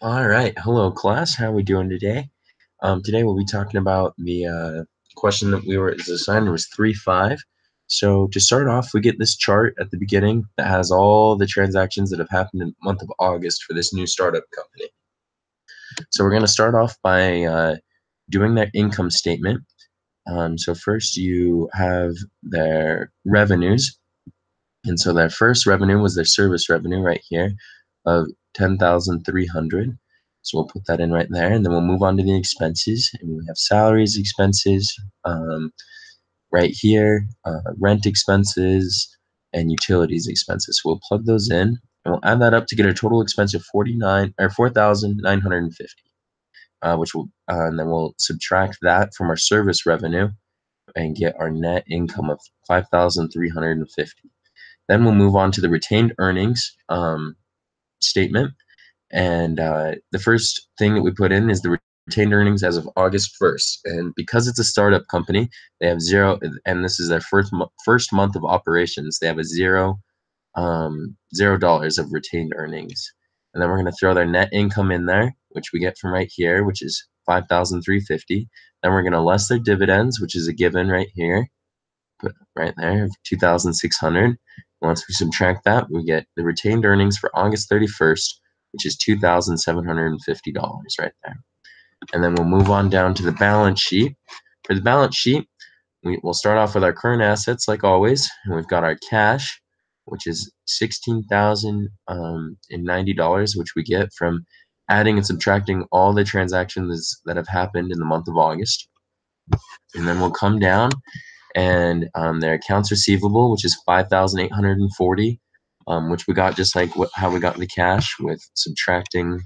All right. Hello, class. How are we doing today? Today we'll be talking about the question that we were assigned was 3-5. So to start off, we get this chart at the beginning that has all the transactions that have happened in the month of August for this new startup company. So we're going to start off by doing their income statement. So first you have their revenues. And so their first revenue was their service revenue right here of 10,300. So we'll put that in right there, and then we'll move on to the expenses. And we have salaries expenses right here, rent expenses, and utilities expenses. So we'll plug those in, and we'll add that up to get a total expense of 4,950. Which will, and then we'll subtract that from our service revenue and get our net income of 5,350. Then we'll move on to the retained earnings statement. And the first thing that we put in is the retained earnings as of August 1st. And because it's a startup company, they have zero, and this is their first month of operations, they have a $0 of retained earnings. And then we're going to throw their net income in there, which we get from right here, which is 5,350. Then we're going to less their dividends, which is a given right here, put right there of 2,600. Once we subtract that, we get the retained earnings for August 31st, which is $2,750 right there. And then we'll move on down to the balance sheet. For the balance sheet, we'll start off with our current assets like always, and we've got our cash, which is $16,090, which we get from adding and subtracting all the transactions that have happened in the month of August. And then we'll come down and their accounts receivable, which is 5,840, which we got just like how we got the cash with subtracting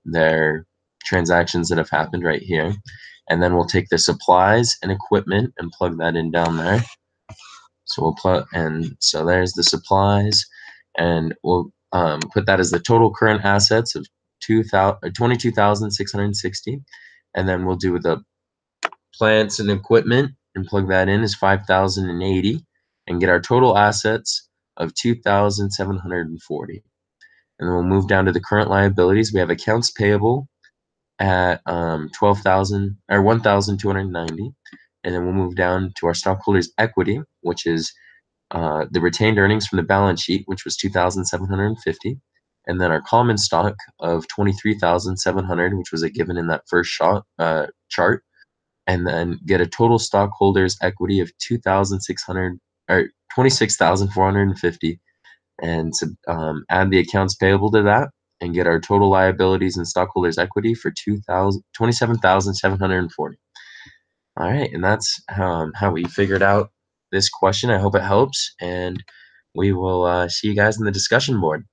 their transactions that have happened right here. And then we'll take the supplies and equipment and plug that in down there. So we'll plug, and so there's the supplies, and we'll put that as the total current assets of 22,660. And then we'll do the plants and equipment and plug that in is 5,080 and get our total assets of 2,740. And then we'll move down to the current liabilities. We have accounts payable at 12,000 or 1,290. And then we'll move down to our stockholders' equity, which is the retained earnings from the balance sheet, which was 2,750. And then our common stock of 23,700, which was a given in that first chart, and then get a total stockholders equity of 2,600 or 26,450, and add the accounts payable to that and get our total liabilities and stockholders equity for 27,740. All right, and that's how we figured out this question. I hope it helps, and we will see you guys in the discussion board.